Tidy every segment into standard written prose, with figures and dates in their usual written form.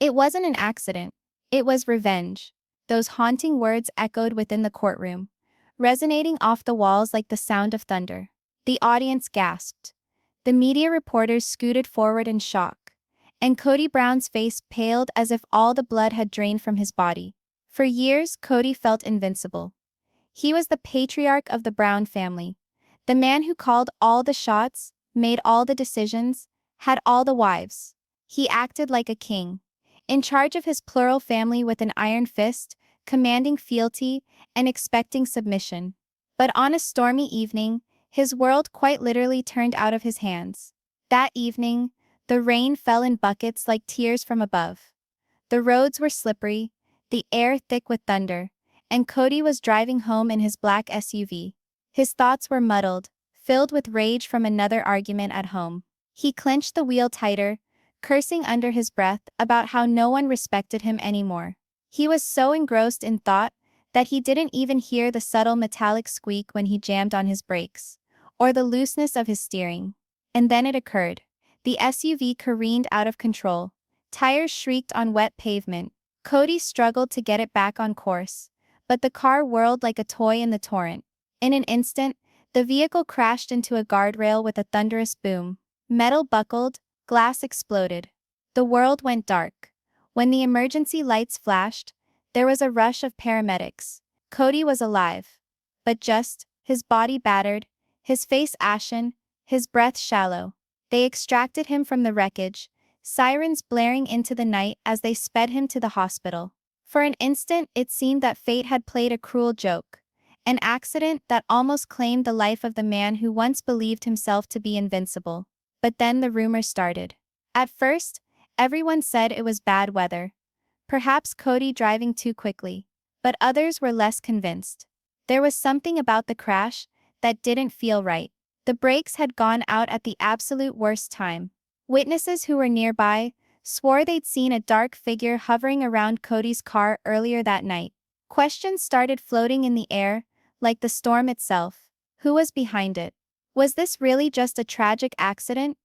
It wasn't an accident. It was revenge. Those haunting words echoed within the courtroom, resonating off the walls like the sound of thunder. The audience gasped. The media reporters scooted forward in shock, and Kody Brown's face paled as if all the blood had drained from his body. For years, Kody felt invincible. He was the patriarch of the Brown family, the man who called all the shots, made all the decisions, had all the wives. He acted like a king, in charge of his plural family with an iron fist, commanding fealty and expecting submission. But on a stormy evening, his world quite literally turned out of his hands. That evening, the rain fell in buckets like tears from above. The roads were slippery, the air thick with thunder, and Kody was driving home in his black SUV. His thoughts were muddled, filled with rage from another argument at home. He clenched the wheel tighter, cursing under his breath about how no one respected him anymore. He was so engrossed in thought that he didn't even hear the subtle metallic squeak when he jammed on his brakes, or the looseness of his steering. And then it occurred. The SUV careened out of control. Tires shrieked on wet pavement. Kody struggled to get it back on course, but the car whirled like a toy in the torrent. In an instant, the vehicle crashed into a guardrail with a thunderous boom. Metal buckled, glass exploded. The world went dark. When the emergency lights flashed, there was a rush of paramedics. Kody was alive. But just, his body battered, his face ashen, his breath shallow. They extracted him from the wreckage, sirens blaring into the night as they sped him to the hospital. For an instant it seemed that fate had played a cruel joke, an accident that almost claimed the life of the man who once believed himself to be invincible. But then the rumor started. At first, everyone said it was bad weather. Perhaps Kody driving too quickly. But others were less convinced. There was something about the crash that didn't feel right. The brakes had gone out at the absolute worst time. Witnesses who were nearby swore they'd seen a dark figure hovering around Kody's car earlier that night. Questions started floating in the air, like the storm itself. Who was behind it? Was this really just a tragic accident?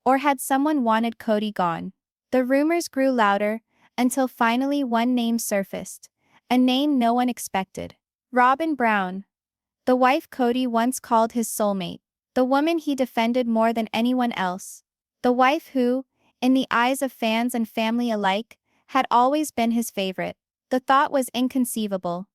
Or had someone wanted Kody gone? The rumors grew louder, until finally one name surfaced. A name no one expected. Robyn Brown. The wife Kody once called his soulmate. The woman he defended more than anyone else. The wife who, in the eyes of fans and family alike, had always been his favorite. The thought was inconceivable.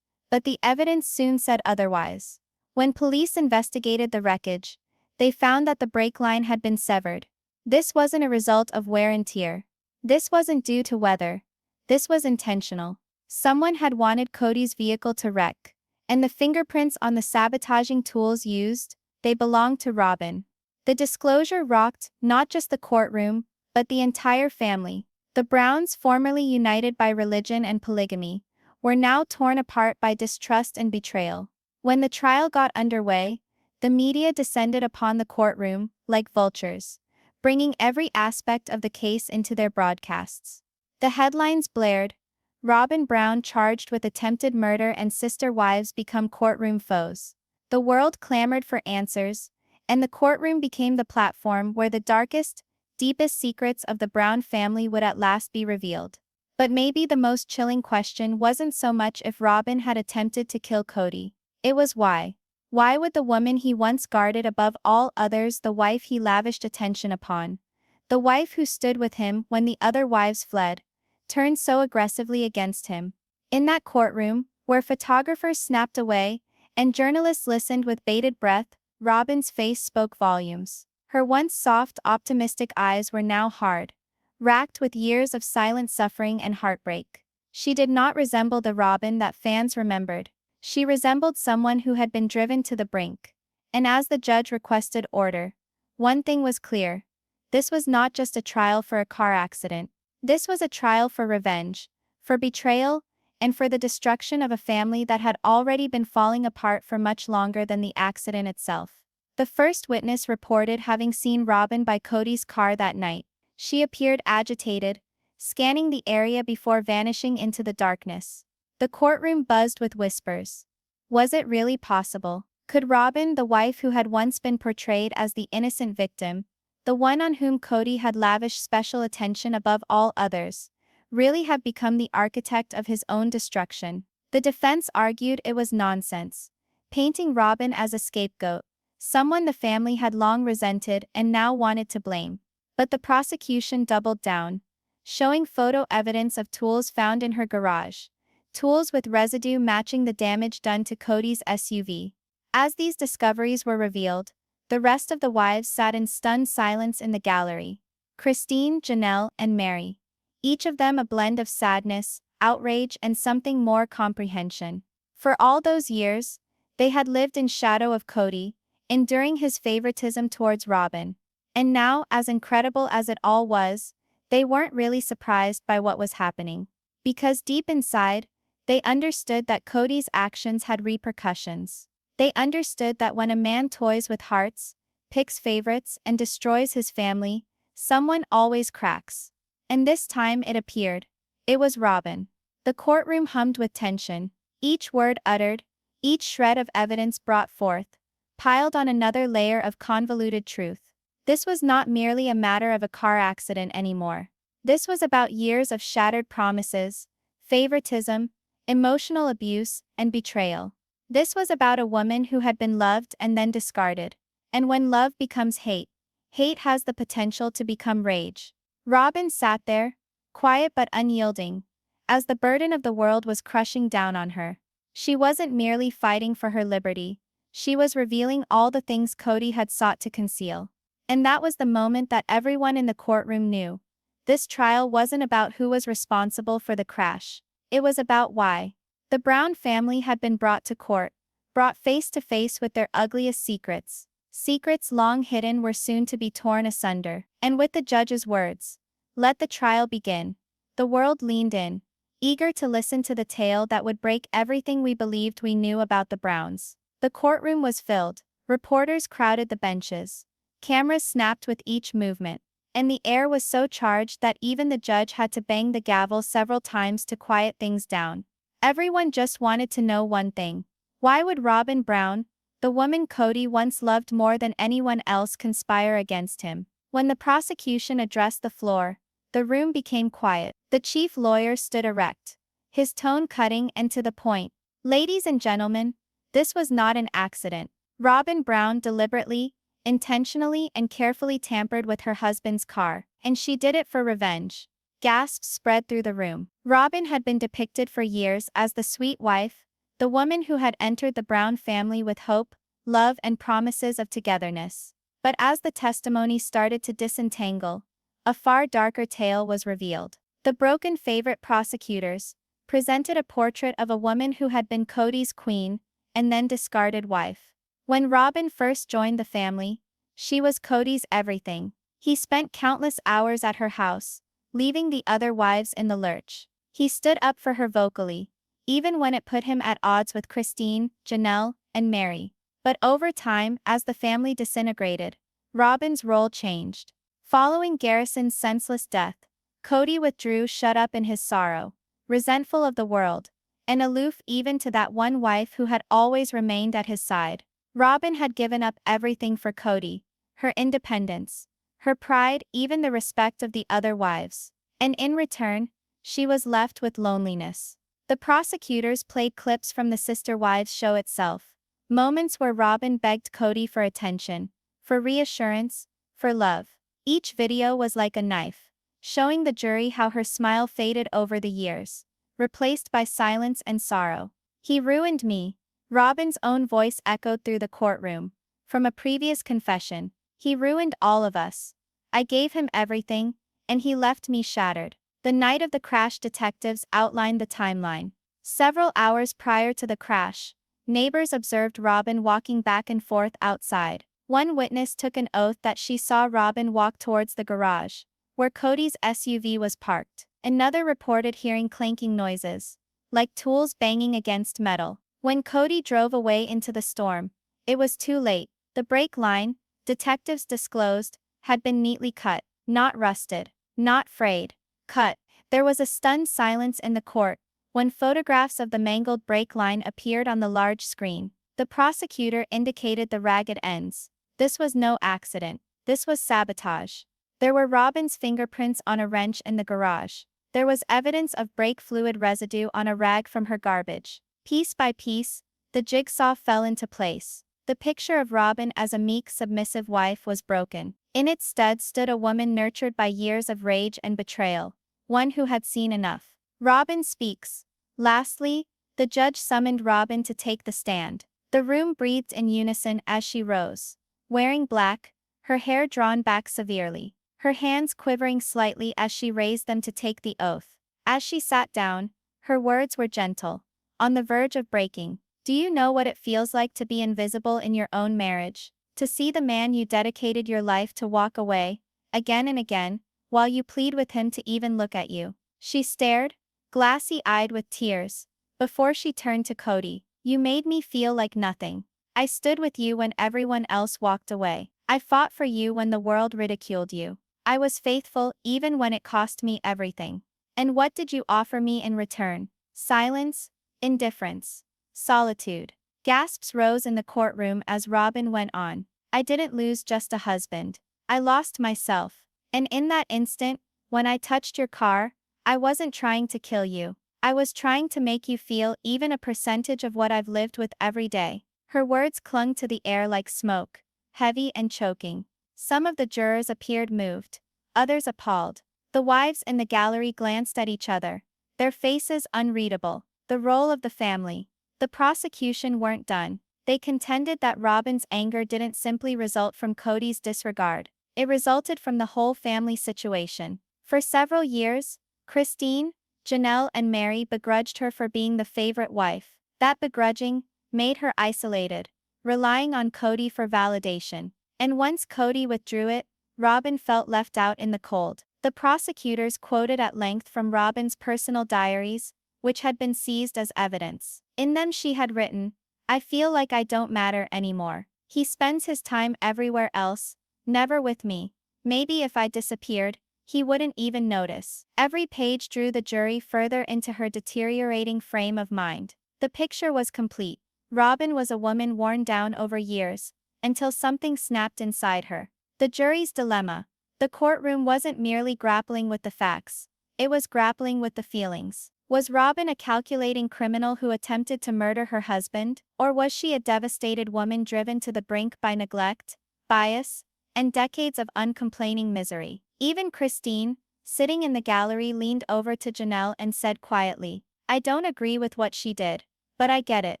But the evidence soon said otherwise. When police investigated the wreckage, they found that the brake line had been severed. This wasn't a result of wear and tear. This wasn't due to weather. This was intentional. Someone had wanted Kody's vehicle to wreck, and the fingerprints on the sabotaging tools used, they belonged to Robyn. The disclosure rocked not just the courtroom, but the entire family. The Browns, formerly united by religion and polygamy, were now torn apart by distrust and betrayal. When the trial got underway, the media descended upon the courtroom like vultures, bringing every aspect of the case into their broadcasts. The headlines blared, Robyn Brown charged with attempted murder and sister wives become courtroom foes. The world clamored for answers, and the courtroom became the platform where the darkest, deepest secrets of the Brown family would at last be revealed. But maybe the most chilling question wasn't so much if Robyn had attempted to kill Kody. It was why. Why would the woman he once guarded above all others, the wife he lavished attention upon, the wife who stood with him when the other wives fled, turn so aggressively against him? In that courtroom, where photographers snapped away and journalists listened with bated breath, Robyn's face spoke volumes. Her once soft, optimistic eyes were now hard, racked with years of silent suffering and heartbreak. She did not resemble the Robyn that fans remembered. She resembled someone who had been driven to the brink. And as the judge requested order, one thing was clear. This was not just a trial for a car accident. This was a trial for revenge, for betrayal, and for the destruction of a family that had already been falling apart for much longer than the accident itself. The first witness reported having seen Robyn by Kody's car that night. She appeared agitated, scanning the area before vanishing into the darkness. The courtroom buzzed with whispers. Was it really possible? Could Robyn, the wife who had once been portrayed as the innocent victim, the one on whom Kody had lavished special attention above all others, really have become the architect of his own destruction. The defense argued it was nonsense, painting Robyn as a scapegoat, someone the family had long resented and now wanted to blame. But the prosecution doubled down, showing photo evidence of tools found in her garage, tools with residue matching the damage done to Kody's SUV. As these discoveries were revealed, the rest of the wives sat in stunned silence in the gallery. Christine, Janelle, and Mary, each of them a blend of sadness, outrage, and something more comprehension. For all those years, they had lived in shadow of Kody, enduring his favoritism towards Robyn. And now, as incredible as it all was, they weren't really surprised by what was happening. Because deep inside, they understood that Kody's actions had repercussions. They understood that when a man toys with hearts, picks favorites, and destroys his family, someone always cracks. And this time it appeared. It was Robyn. The courtroom hummed with tension, each word uttered, each shred of evidence brought forth, piled on another layer of convoluted truth. This was not merely a matter of a car accident anymore. This was about years of shattered promises, favoritism, emotional abuse, and betrayal. This was about a woman who had been loved and then discarded. And when love becomes hate, hate has the potential to become rage. Robyn sat there, quiet but unyielding, as the burden of the world was crushing down on her. She wasn't merely fighting for her liberty, she was revealing all the things Kody had sought to conceal. And that was the moment that everyone in the courtroom knew. This trial wasn't about who was responsible for the crash. It was about why. The Brown family had been brought to court, brought face to face with their ugliest secrets. Secrets long hidden were soon to be torn asunder. And with the judge's words, "Let the trial begin," the world leaned in, eager to listen to the tale that would break everything we believed we knew about the Browns. The courtroom was filled, reporters crowded the benches, cameras snapped with each movement, and the air was so charged that even the judge had to bang the gavel several times to quiet things down. Everyone just wanted to know one thing. Why would Robyn Brown, the woman Kody once loved more than anyone else, conspire against him? When the prosecution addressed the floor, the room became quiet. The chief lawyer stood erect, his tone cutting and to the point. "Ladies and gentlemen, this was not an accident. Robyn Brown deliberately, intentionally, and carefully tampered with her husband's car, and she did it for revenge." Gasps spread through the room. Robyn had been depicted for years as the sweet wife, the woman who had entered the Brown family with hope, love, and promises of togetherness. But as the testimony started to disentangle, a far darker tale was revealed. The broken favorite prosecutors presented a portrait of a woman who had been Kody's queen and then discarded wife. When Robyn first joined the family, she was Kody's everything. He spent countless hours at her house, leaving the other wives in the lurch. He stood up for her vocally, even when it put him at odds with Christine, Janelle, and Mary. But over time, as the family disintegrated, Robyn's role changed. Following Garrison's senseless death, Kody withdrew, shut up in his sorrow, resentful of the world, and aloof even to that one wife who had always remained at his side. Robyn had given up everything for Kody, her independence, her pride, even the respect of the other wives. And in return, she was left with loneliness. The prosecutors played clips from the Sister Wives show itself, moments where Robyn begged Kody for attention, for reassurance, for love. Each video was like a knife, showing the jury how her smile faded over the years, replaced by silence and sorrow. "He ruined me," Robyn's own voice echoed through the courtroom. From a previous confession, "He ruined all of us. I gave him everything, and he left me shattered." The night of the crash, detectives outlined the timeline. Several hours prior to the crash, neighbors observed Robyn walking back and forth outside. One witness took an oath that she saw Robyn walk towards the garage, where Kody's SUV was parked. Another reported hearing clanking noises, like tools banging against metal. When Kody drove away into the storm, it was too late. The brake line, detectives disclosed, had been neatly cut, not rusted, not frayed. Cut. There was a stunned silence in the court when photographs of the mangled brake line appeared on the large screen. The prosecutor indicated the ragged ends. This was no accident. This was sabotage. There were Robyn's fingerprints on a wrench in the garage. There was evidence of brake fluid residue on a rag from her garbage. Piece by piece, the jigsaw fell into place. The picture of Robyn as a meek, submissive wife was broken. In its stead stood a woman nurtured by years of rage and betrayal, one who had seen enough. Robyn speaks. Lastly, the judge summoned Robyn to take the stand. The room breathed in unison as she rose. Wearing black, her hair drawn back severely, her hands quivering slightly as she raised them to take the oath. As she sat down, her words were gentle, on the verge of breaking. Do you know what it feels like to be invisible in your own marriage? To see the man you dedicated your life to walk away, again and again, while you plead with him to even look at you? She stared, glassy-eyed with tears, before she turned to Kody. You made me feel like nothing. I stood with you when everyone else walked away. I fought for you when the world ridiculed you. I was faithful even when it cost me everything. And what did you offer me in return? Silence, indifference, solitude. Gasps rose in the courtroom as Robyn went on. I didn't lose just a husband. I lost myself. And in that instant, when I touched your car, I wasn't trying to kill you. I was trying to make you feel even a percentage of what I've lived with every day. Her words clung to the air like smoke, heavy and choking. Some of the jurors appeared moved, others appalled. The wives in the gallery glanced at each other, their faces unreadable. The role of the family. The prosecution weren't done. They contended that Robyn's anger didn't simply result from Kody's disregard. It resulted from the whole family situation. For several years, Christine, Janelle and Mary begrudged her for being the favorite wife. That begrudging made her isolated, relying on Kody for validation. And once Kody withdrew it, Robyn felt left out in the cold. The prosecutors quoted at length from Robyn's personal diaries, which had been seized as evidence. In them she had written, I feel like I don't matter anymore. He spends his time everywhere else, never with me. Maybe if I disappeared, he wouldn't even notice. Every page drew the jury further into her deteriorating frame of mind. The picture was complete. Robyn was a woman worn down over years, until something snapped inside her. The jury's dilemma. The courtroom wasn't merely grappling with the facts. It was grappling with the feelings. Was Robyn a calculating criminal who attempted to murder her husband, or was she a devastated woman driven to the brink by neglect, bias, and decades of uncomplaining misery? Even Christine, sitting in the gallery, leaned over to Janelle and said quietly, I don't agree with what she did, but I get it.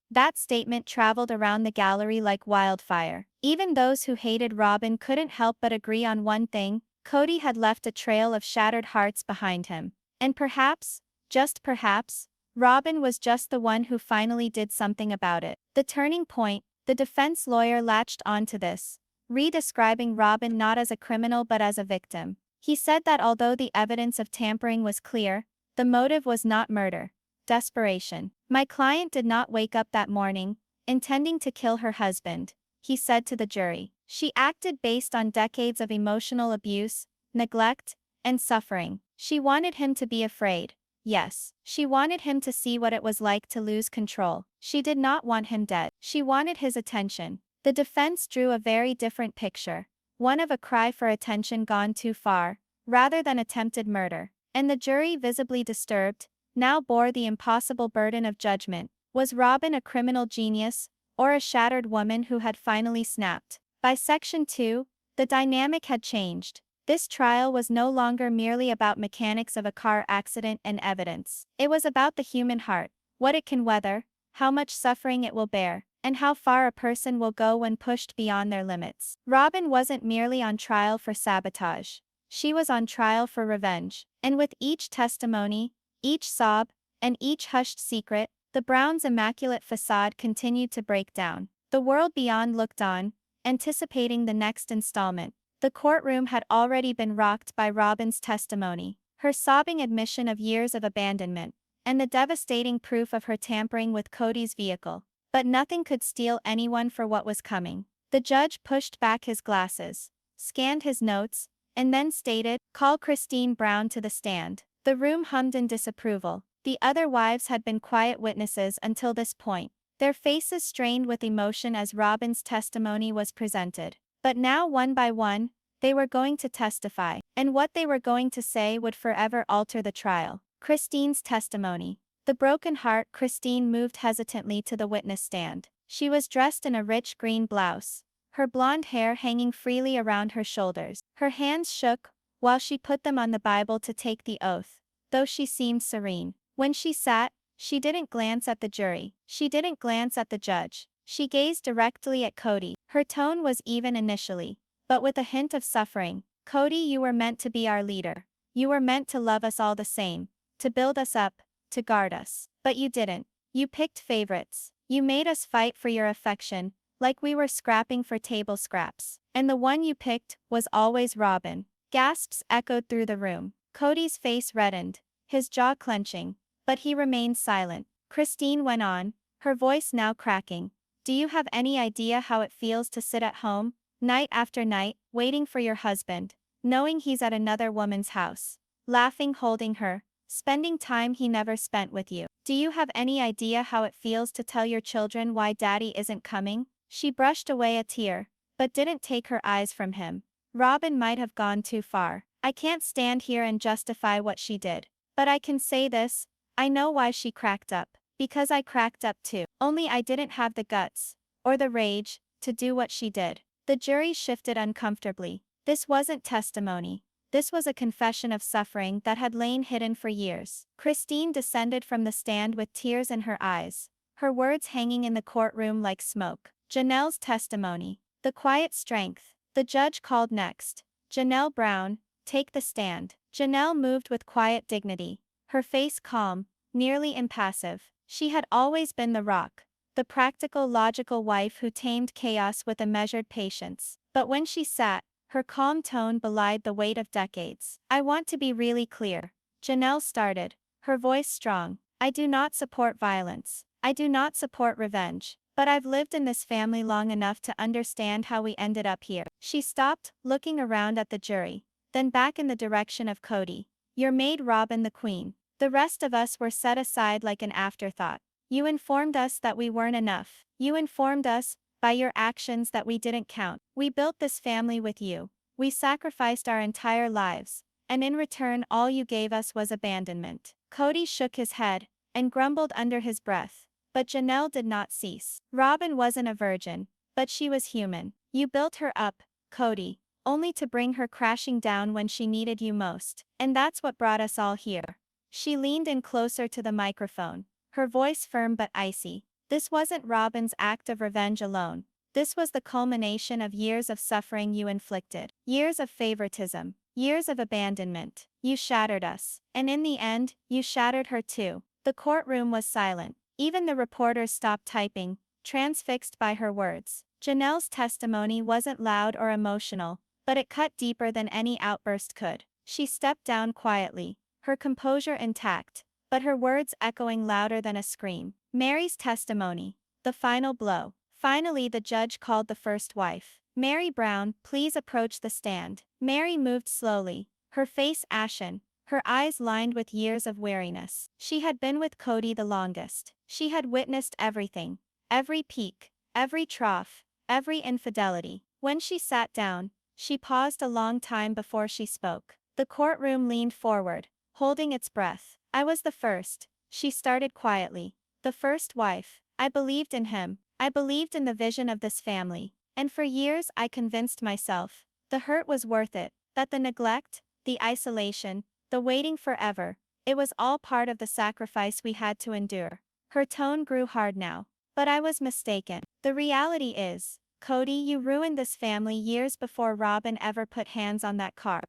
That statement traveled around the gallery like wildfire. Even those who hated Robyn couldn't help but agree on one thing: Kody had left a trail of shattered hearts behind him. And perhaps, just perhaps, Robyn was just the one who finally did something about it. The turning point. The defense lawyer latched onto this, re-describing Robyn not as a criminal but as a victim. He said that although the evidence of tampering was clear, the motive was not murder. Desperation. My client did not wake up that morning, intending to kill her husband, he said to the jury. She acted based on decades of emotional abuse, neglect, and suffering. She wanted him to be afraid. Yes, she wanted him to see what it was like to lose control. She did not want him dead. She wanted his attention. The defense drew a very different picture, one of a cry for attention gone too far, rather than attempted murder. And the jury, visibly disturbed, now bore the impossible burden of judgment. Was Robyn a criminal genius, or a shattered woman who had finally snapped? By Section 2, the dynamic had changed. This trial was no longer merely about mechanics of a car accident and evidence. It was about the human heart, what it can weather, how much suffering it will bear, and how far a person will go when pushed beyond their limits. Robyn wasn't merely on trial for sabotage. She was on trial for revenge. And with each testimony, each sob, and each hushed secret, the Browns' immaculate facade continued to break down. The world beyond looked on, anticipating the next installment. The courtroom had already been rocked by Robyn's testimony, her sobbing admission of years of abandonment, and the devastating proof of her tampering with Kody's vehicle. But nothing could steel anyone for what was coming. The judge pushed back his glasses, scanned his notes, and then stated, "Call Christine Brown to the stand." The room hummed in disapproval. The other wives had been quiet witnesses until this point, their faces strained with emotion as Robyn's testimony was presented. But now, one by one, They were going to testify, and what they were going to say would forever alter the trial. Christine's testimony. The broken heart. Christine moved hesitantly to the witness stand. She was dressed in a rich green blouse, her blonde hair hanging freely around her shoulders. Her hands shook while she put them on the Bible to take the oath, though she seemed serene. When she sat, she didn't glance at the jury. She didn't glance at the judge. She gazed directly at Kody. Her tone was even initially, but with a hint of suffering. Kody, you were meant to be our leader. You were meant to love us all the same, to build us up, to guard us. But you didn't. You picked favorites. You made us fight for your affection, like we were scrapping for table scraps. And the one you picked was always Robyn. Gasps echoed through the room. Kody's face reddened, his jaw clenching, but he remained silent. Christine went on, her voice now cracking. Do you have any idea how it feels to sit at home, night after night, waiting for your husband, knowing he's at another woman's house, laughing, holding her, spending time he never spent with you? Do you have any idea how it feels to tell your children why daddy isn't coming? She brushed away a tear, but didn't take her eyes from him. Robyn might have gone too far. I can't stand here and justify what she did. But I can say this, I know why she cracked up. Because I cracked up too. Only I didn't have the guts, or the rage, to do what she did. The jury shifted uncomfortably. This wasn't testimony. This was a confession of suffering that had lain hidden for years. Christine descended from the stand with tears in her eyes, her words hanging in the courtroom like smoke. Janelle's testimony. The quiet strength. The judge called next. Janelle Brown, take the stand. Janelle moved with quiet dignity, her face calm, nearly impassive. She had always been the rock, the practical, logical wife who tamed chaos with a measured patience. But when she sat, her calm tone belied the weight of decades. I want to be really clear. Janelle started, her voice strong. I do not support violence. I do not support revenge. But I've lived in this family long enough to understand how we ended up here. She stopped, looking around at the jury, then back in the direction of Kody. Your maid Robyn the queen. The rest of us were set aside like an afterthought. You informed us that we weren't enough. You informed us, by your actions, that we didn't count. We built this family with you. We sacrificed our entire lives, and in return all you gave us was abandonment. Kody shook his head, and grumbled under his breath. But Janelle did not cease. Robyn wasn't a virgin, but she was human. You built her up, Kody, only to bring her crashing down when she needed you most. And that's what brought us all here. She leaned in closer to the microphone, her voice firm but icy. This wasn't Robyn's act of revenge alone. This was the culmination of years of suffering you inflicted. Years of favoritism. Years of abandonment. You shattered us. And in the end, you shattered her too. The courtroom was silent. Even the reporters stopped typing, transfixed by her words. Janelle's testimony wasn't loud or emotional, but it cut deeper than any outburst could. She stepped down quietly, her composure intact, but her words echoing louder than a scream. Mary's testimony. The final blow. Finally, the judge called the first wife. Mary Brown, please approach the stand. Mary moved slowly, her face ashen, her eyes lined with years of weariness. She had been with Kody the longest. She had witnessed everything. Every peak, every trough, every infidelity. When she sat down, she paused a long time before she spoke. The courtroom leaned forward, holding its breath. I was the first, she started quietly. The first wife. I believed in him. I believed in the vision of this family. And for years I convinced myself, the hurt was worth it, that the neglect, the isolation, the waiting forever, it was all part of the sacrifice we had to endure. Her tone grew hard now. But I was mistaken. The reality is, Kody, you ruined this family years before Robyn ever put hands on that car.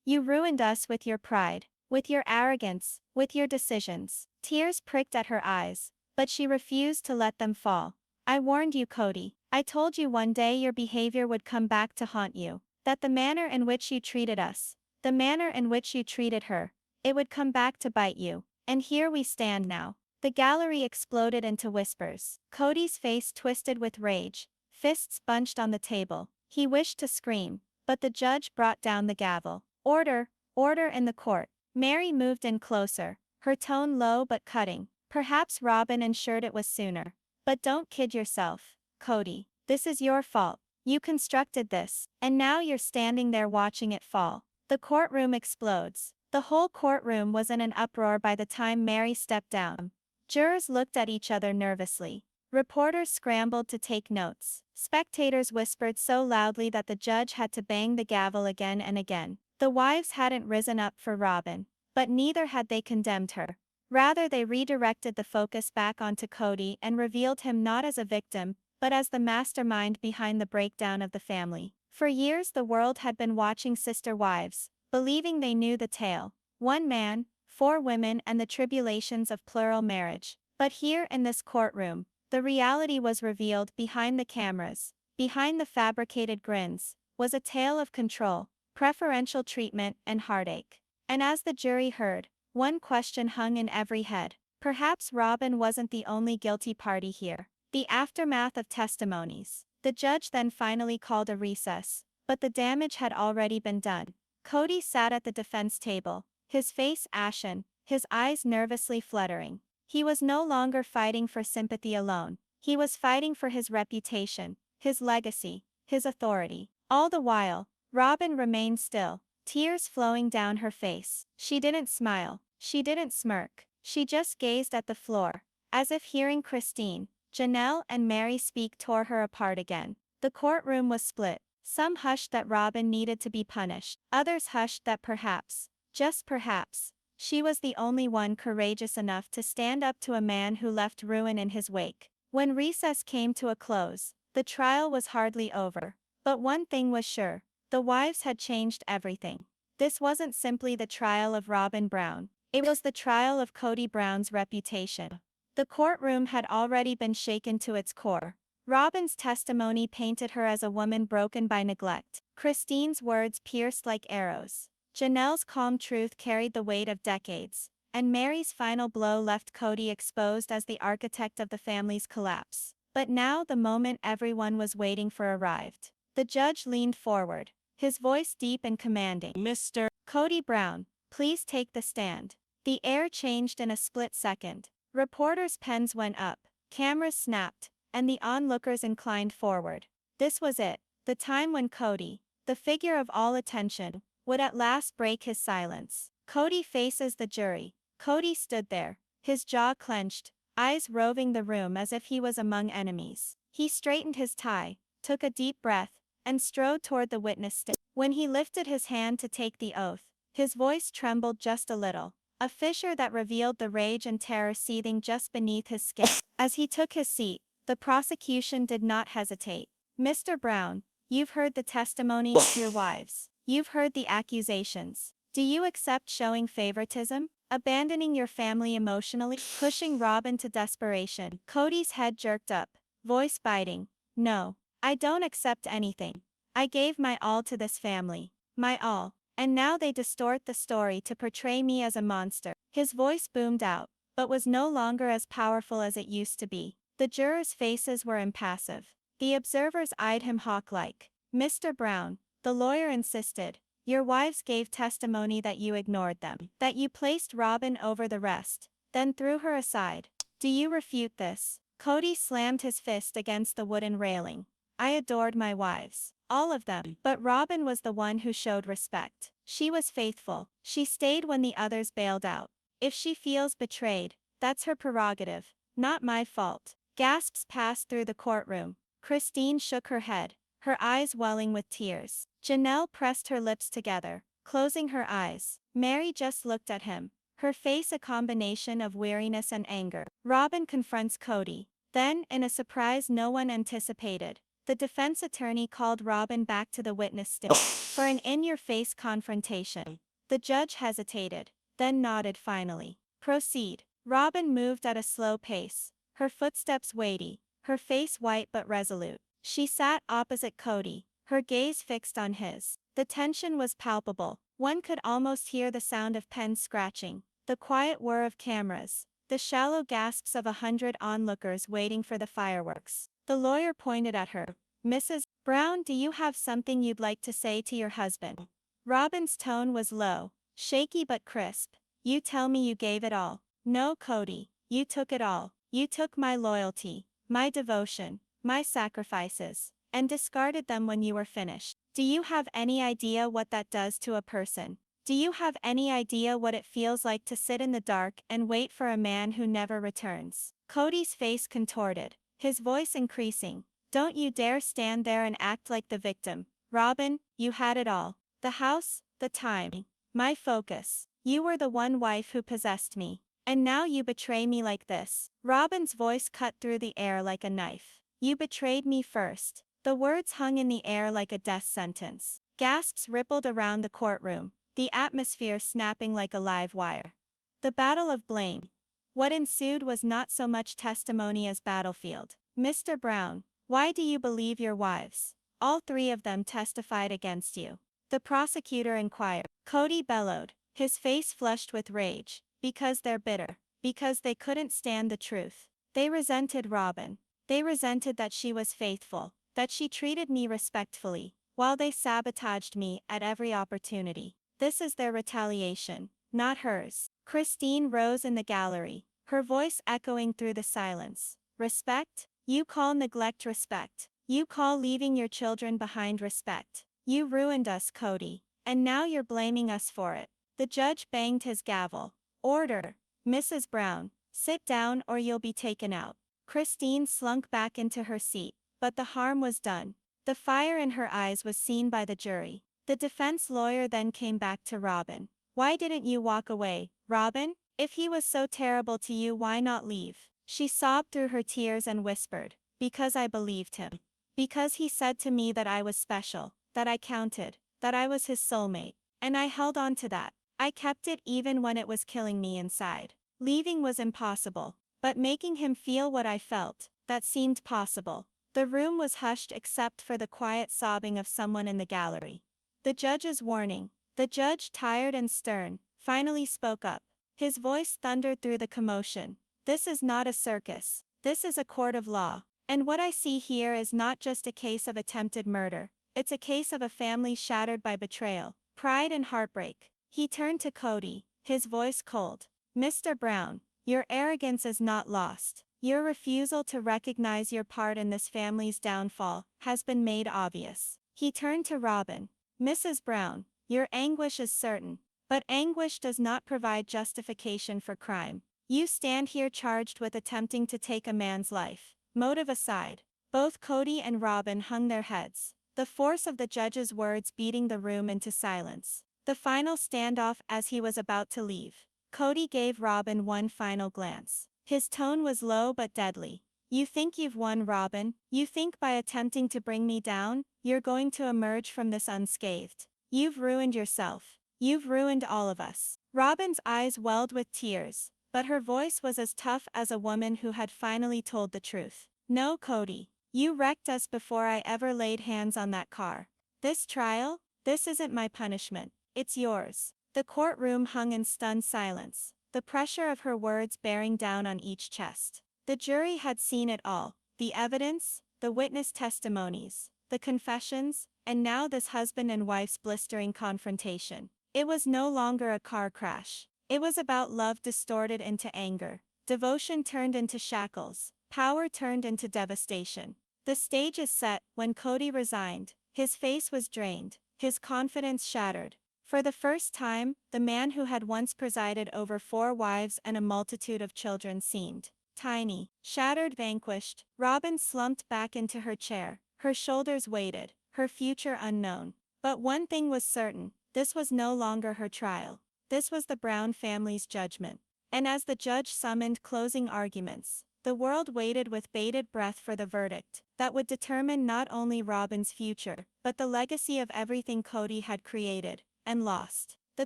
You ruined us with your pride, with your arrogance, with your decisions. Tears pricked at her eyes, but she refused to let them fall. I warned you, Kody. I told you one day your behavior would come back to haunt you. That the manner in which you treated us, the manner in which you treated her, it would come back to bite you. And here we stand now. The gallery exploded into whispers. Kody's face twisted with rage, fists bunched on the table. He wished to scream, but the judge brought down the gavel. Order, order in the court. Mary moved in closer, her tone low but cutting. Perhaps Robyn ensured it was sooner. But don't kid yourself, Kody. This is your fault. You constructed this, and now you're standing there watching it fall. The courtroom explodes. The whole courtroom was in an uproar by the time Mary stepped down. Jurors looked at each other nervously. Reporters scrambled to take notes. Spectators whispered so loudly that the judge had to bang the gavel again and again. The wives hadn't risen up for Robyn, but neither had they condemned her. Rather, they redirected the focus back onto Kody and revealed him not as a victim, but as the mastermind behind the breakdown of the family. For years the world had been watching sister wives, believing they knew the tale. One man, 4 women, and the tribulations of plural marriage. But here in this courtroom, the reality was revealed. Behind the cameras, behind the fabricated grins, was a tale of control, preferential treatment, and heartache. And as the jury heard, one question hung in every head. Perhaps Robyn wasn't the only guilty party here. The aftermath of testimonies. The judge then finally called a recess, but the damage had already been done. Kody sat at the defense table, his face ashen, his eyes nervously fluttering. He was no longer fighting for sympathy alone. He was fighting for his reputation, his legacy, his authority. All the while, Robyn remained still, tears flowing down her face. She didn't smile. She didn't smirk. She just gazed at the floor, as if hearing Christine, Janelle, and Mary speak tore her apart again. The courtroom was split. Some hushed that Robyn needed to be punished. Others hushed that perhaps, just perhaps, she was the only one courageous enough to stand up to a man who left ruin in his wake. When recess came to a close, the trial was hardly over. But one thing was sure, the wives had changed everything. This wasn't simply the trial of Robyn Brown. It was the trial of Kody Brown's reputation. The courtroom had already been shaken to its core. Robyn's testimony painted her as a woman broken by neglect. Christine's words pierced like arrows. Janelle's calm truth carried the weight of decades. And Mary's final blow left Kody exposed as the architect of the family's collapse. But now the moment everyone was waiting for arrived. The judge leaned forward, his voice deep and commanding. "Mr. Kody Brown, please take the stand." The air changed in a split second. Reporters' pens went up, cameras snapped, and the onlookers inclined forward. This was it, the time when Kody, the figure of all attention, would at last break his silence. Kody faces the jury. Kody stood there, his jaw clenched, eyes roving the room as if he was among enemies. He straightened his tie, took a deep breath, and strode toward the witness stand. When he lifted his hand to take the oath, his voice trembled just a little, a fissure that revealed the rage and terror seething just beneath his skin. As he took his seat, the prosecution did not hesitate. "Mr. Brown, you've heard the testimony of your wives. You've heard the accusations. Do you accept showing favoritism, abandoning your family emotionally, pushing Robyn to desperation?" Kody's head jerked up, voice biting. "No, I don't accept anything. I gave my all to this family. My all. And now they distort the story to portray me as a monster." His voice boomed out, but was no longer as powerful as it used to be. The jurors' faces were impassive. The observers eyed him hawk-like. "Mr. Brown," the lawyer insisted, "your wives gave testimony that you ignored them, that you placed Robyn over the rest, then threw her aside. Do you refute this?" Kody slammed his fist against the wooden railing. "I adored my wives. All of them. But Robyn was the one who showed respect. She was faithful. She stayed when the others bailed out. If she feels betrayed, that's her prerogative, not my fault." Gasps passed through the courtroom. Christine shook her head, her eyes welling with tears. Janelle pressed her lips together, closing her eyes. Mary just looked at him, her face a combination of weariness and anger. Robyn confronts Kody. Then, in a surprise no one anticipated, the defense attorney called Robyn back to the witness stand for an in-your-face confrontation. The judge hesitated, then nodded finally. "Proceed." Robyn moved at a slow pace, her footsteps weighty, her face white but resolute. She sat opposite Kody, her gaze fixed on his. The tension was palpable. One could almost hear the sound of pens scratching, the quiet whir of cameras, the shallow gasps of 100 onlookers waiting for the fireworks. The lawyer pointed at her. "Mrs. Brown, do you have something you'd like to say to your husband?" Robyn's tone was low, shaky but crisp. "You tell me you gave it all." "No, Kody, you took it all. You took my loyalty, my devotion, my sacrifices. and discarded them when you were finished. Do you have any idea what that does to a person? Do you have any idea what it feels like to sit in the dark and wait for a man who never returns? Kody's face contorted, his voice increasing. Don't you dare stand there and act like the victim. Robyn, you had it all. The house, the time, my focus. You were the one wife who possessed me. And now you betray me like this. Robyn's voice cut through the air like a knife. You betrayed me first. The words hung in the air like a death sentence. Gasps rippled around the courtroom, the atmosphere snapping like a live wire. The battle of blame. What ensued was not so much testimony as battlefield. Mr. Brown, why do you believe your wives? All three of them testified against you. The prosecutor inquired. Kody bellowed, his face flushed with rage. Because they're bitter. Because they couldn't stand the truth. They resented Robyn. They resented that she was faithful, that she treated me respectfully, while they sabotaged me at every opportunity. This is their retaliation, not hers. Christine rose in the gallery, her voice echoing through the silence. Respect? You call neglect respect. You call leaving your children behind respect. You ruined us, Kody. And now you're blaming us for it. The judge banged his gavel. Order. Mrs. Brown, sit down or you'll be taken out. Christine slunk back into her seat, but the harm was done. The fire in her eyes was seen by the jury. The defense lawyer then came back to Robyn. Why didn't you walk away, Robyn? If he was so terrible to you, why not leave? She sobbed through her tears and whispered, because I believed him. Because he said to me that I was special, that I counted, that I was his soulmate. And I held on to that. I kept it even when it was killing me inside. Leaving was impossible, but making him feel what I felt, that seemed possible. The room was hushed except for the quiet sobbing of someone in the gallery. The judge's warning. The judge, tired and stern, finally spoke up. His voice thundered through the commotion. This is not a circus. This is a court of law. And what I see here is not just a case of attempted murder. It's a case of a family shattered by betrayal, pride and heartbreak. He turned to Kody, his voice cold. Mr. Brown, your arrogance is not lost. Your refusal to recognize your part in this family's downfall has been made obvious. He turned to Robyn. Mrs. Brown, your anguish is certain, but anguish does not provide justification for crime. You stand here charged with attempting to take a man's life. Motive aside, both Kody and Robyn hung their heads, the force of the judge's words beating the room into silence. The final standoff as he was about to leave. Kody gave Robyn one final glance. His tone was low but deadly. You think you've won, Robyn? You think by attempting to bring me down, you're going to emerge from this unscathed? You've ruined yourself. You've ruined all of us. Robyn's eyes welled with tears, but her voice was as tough as a woman who had finally told the truth. No, Kody. You wrecked us before I ever laid hands on that car. This trial? This isn't my punishment. It's yours. The courtroom hung in stunned silence, the pressure of her words bearing down on each chest. The jury had seen it all, the evidence, the witness testimonies, the confessions, and now this husband and wife's blistering confrontation. It was no longer a car crash. It was about love distorted into anger, devotion turned into shackles, power turned into devastation. The stage is set when Kody resigned. His face was drained, his confidence shattered. For the first time, the man who had once presided over 4 wives and a multitude of children seemed tiny, shattered, vanquished. Robyn slumped back into her chair, her shoulders weighted, her future unknown. But one thing was certain, this was no longer her trial. This was the Brown family's judgment. And as the judge summoned closing arguments, the world waited with bated breath for the verdict that would determine not only Robyn's future, but the legacy of everything Kody had created and lost. The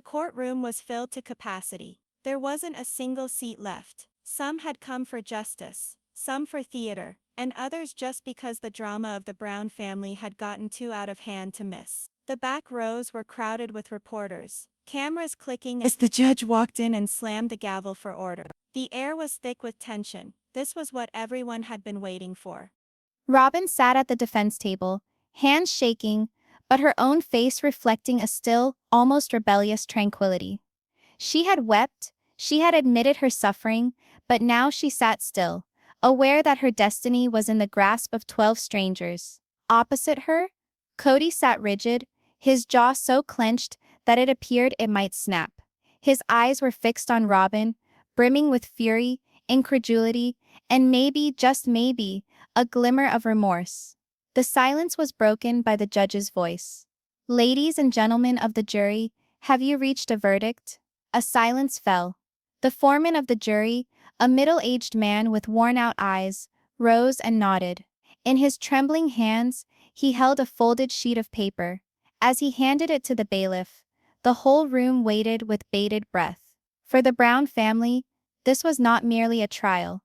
courtroom was filled to capacity. There wasn't a single seat left. Some had come for justice, some for theater, and others just because the drama of the Brown family had gotten too out of hand to miss. The back rows were crowded with reporters, cameras clicking as the judge walked in and slammed the gavel for order. The air was thick with tension. This was what everyone had been waiting for. Robyn sat at the defense table, hands shaking, but her own face reflecting a still, almost rebellious tranquility. She had wept, she had admitted her suffering, but now she sat still, aware that her destiny was in the grasp of 12 strangers. Opposite her, Kody sat rigid, his jaw so clenched that it appeared it might snap. His eyes were fixed on Robyn, brimming with fury, incredulity, and maybe, just maybe, a glimmer of remorse. The silence was broken by the judge's voice. "Ladies and gentlemen of the jury, have you reached a verdict?" A silence fell. The foreman of the jury, a middle-aged man with worn-out eyes, rose and nodded. In his trembling hands, he held a folded sheet of paper. As he handed it to the bailiff, the whole room waited with bated breath. For the Brown family, this was not merely a trial.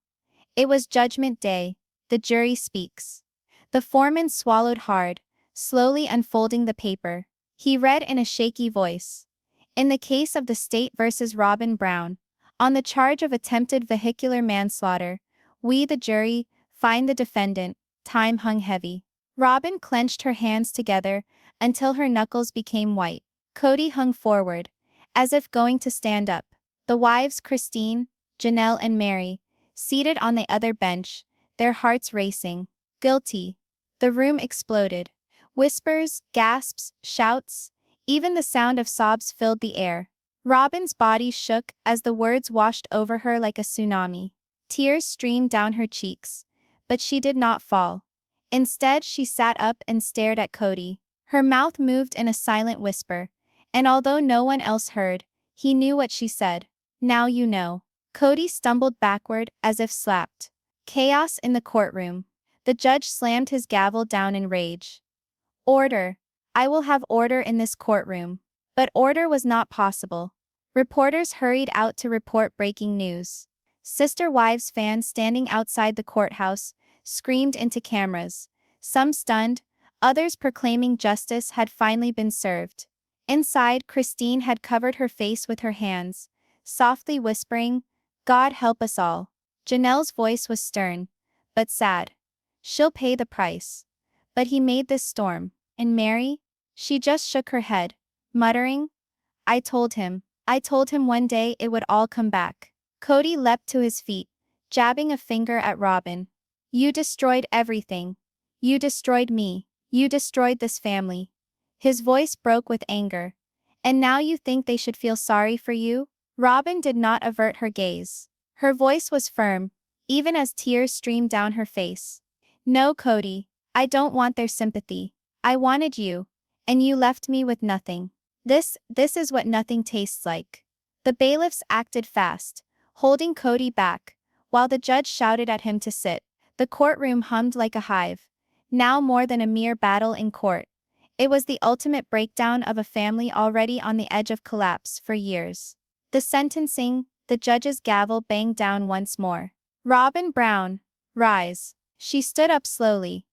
It was Judgment Day. The jury speaks. The foreman swallowed hard, slowly unfolding the paper. He read in a shaky voice. In the case of the state versus Robyn Brown, on the charge of attempted vehicular manslaughter, we, the jury, find the defendant. Time hung heavy. Robyn clenched her hands together until her knuckles became white. Kody hung forward, as if going to stand up. The wives Christine, Janelle and Mary, seated on the other bench, their hearts racing. Guilty. The room exploded. Whispers, gasps, shouts, even the sound of sobs filled the air. Robyn's body shook as the words washed over her like a tsunami. Tears streamed down her cheeks, but she did not fall. Instead, she sat up and stared at Kody. Her mouth moved in a silent whisper, and although no one else heard, he knew what she said. "Now you know." Kody stumbled backward as if slapped. Chaos in the courtroom. The judge slammed his gavel down in rage. "Order. I will have order in this courtroom." But order was not possible. Reporters hurried out to report breaking news. Sister Wives fans standing outside the courthouse screamed into cameras, some stunned, others proclaiming justice had finally been served. Inside, Christine had covered her face with her hands, softly whispering, "God help us all." Janelle's voice was stern, but sad. "She'll pay the price." But he made this storm. And Mary? She just shook her head, muttering, I told him one day it would all come back." Kody leapt to his feet, jabbing a finger at Robyn. "You destroyed everything. You destroyed me. You destroyed this family." His voice broke with anger. "And now you think they should feel sorry for you?" Robyn did not avert her gaze. Her voice was firm, even as tears streamed down her face. "No, Kody, I don't want their sympathy. I wanted you, and you left me with nothing. This is what nothing tastes like." The bailiffs acted fast, holding Kody back, while the judge shouted at him to sit. The courtroom hummed like a hive. Now more than a mere battle in court. It was the ultimate breakdown of a family already on the edge of collapse for years. The sentencing, the judge's gavel banged down once more. "Robyn Brown, rise." She stood up slowly,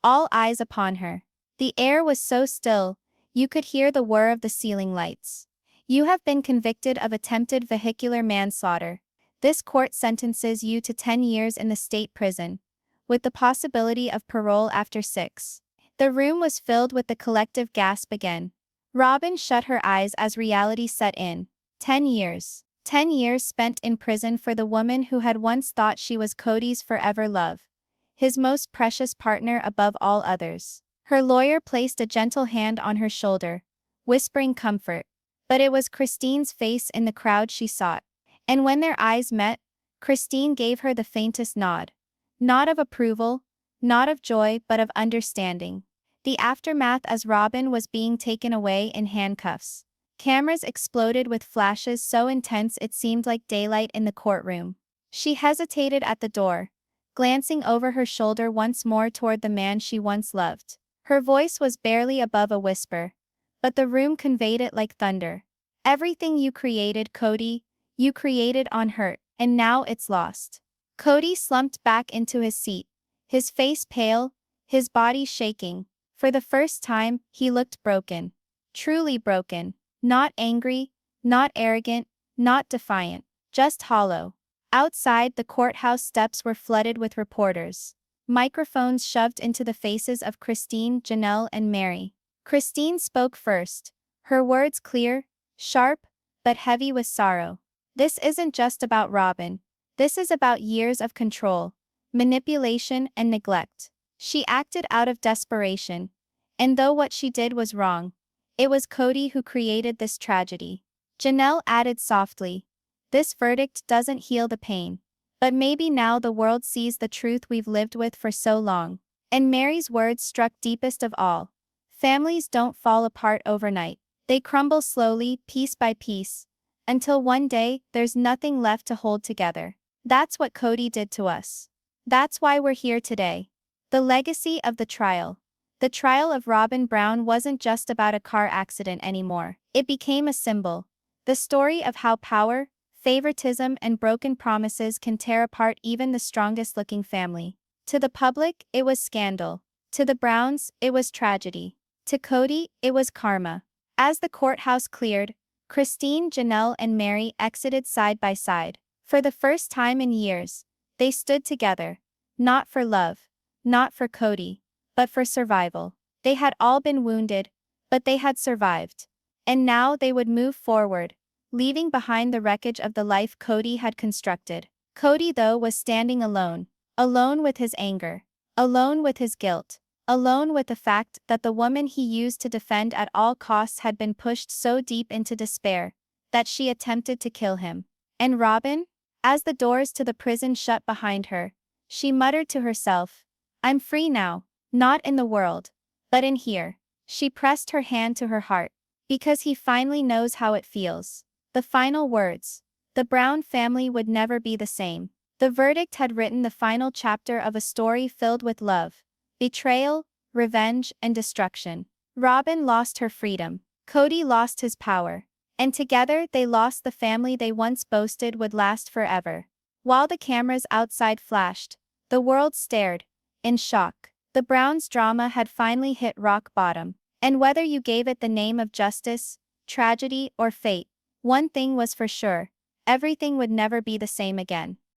all eyes upon her. The air was so still, you could hear the whir of the ceiling lights. "You have been convicted of attempted vehicular manslaughter. This court sentences you to 10 years in the state prison, with the possibility of parole after 6. The room was filled with the collective gasp again. Robyn shut her eyes as reality set in. 10 years. 10 years spent in prison for the woman who had once thought she was Kody's forever love, his most precious partner above all others. Her lawyer placed a gentle hand on her shoulder, whispering comfort. But it was Christine's face in the crowd she sought. And when their eyes met, Christine gave her the faintest nod. Not of approval, not of joy, but of understanding. The aftermath as Robyn was being taken away in handcuffs. Cameras exploded with flashes so intense it seemed like daylight in the courtroom. She hesitated at the door, glancing over her shoulder once more toward the man she once loved. Her voice was barely above a whisper, but the room conveyed it like thunder. "Everything you created, Kody, you created on hurt, and now it's lost." Kody slumped back into his seat, his face pale, his body shaking. For the first time, he looked broken. Truly broken. Not angry, not arrogant, not defiant, just hollow. Outside, the courthouse steps were flooded with reporters. Microphones shoved into the faces of Christine, Janelle, and Mary. Christine spoke first, her words clear, sharp, but heavy with sorrow. "This isn't just about Robyn. This is about years of control, manipulation, and neglect." She acted out of desperation. And though what she did was wrong, it was Kody who created this tragedy. Janelle added softly, "This verdict doesn't heal the pain. But maybe now the world sees the truth we've lived with for so long." And Mary's words struck deepest of all. Families don't fall apart overnight. They crumble slowly, piece by piece, until one day there's nothing left to hold together. That's what Kody did to us. That's why we're here today. The legacy of the trial. The trial of Robyn Brown wasn't just about a car accident anymore. It became a symbol. The story of how power, favoritism, and broken promises can tear apart even the strongest-looking family. To the public, it was scandal. To the Browns, it was tragedy. To Kody, it was karma. As the courthouse cleared, Christine, Janelle, and Mary exited side by side. For the first time in years, they stood together. Not for love, not for Kody, but for survival. They had all been wounded, but they had survived. And now they would move forward, leaving behind the wreckage of the life Kody had constructed. Kody, though, was standing alone. Alone with his anger. Alone with his guilt. Alone with the fact that the woman he used to defend at all costs had been pushed so deep into despair that she attempted to kill him. And Robyn? As the doors to the prison shut behind her, she muttered to herself, "I'm free now, not in the world, but in here." She pressed her hand to her heart, because he finally knows how it feels. The final words. The Brown family would never be the same. The verdict had written the final chapter of a story filled with love, betrayal, revenge, and destruction. Robyn lost her freedom. Kody lost his power. And together they lost the family they once boasted would last forever. While the cameras outside flashed, the world stared, in shock. The Browns' drama had finally hit rock bottom. And whether you gave it the name of justice, tragedy, or fate, one thing was for sure: everything would never be the same again.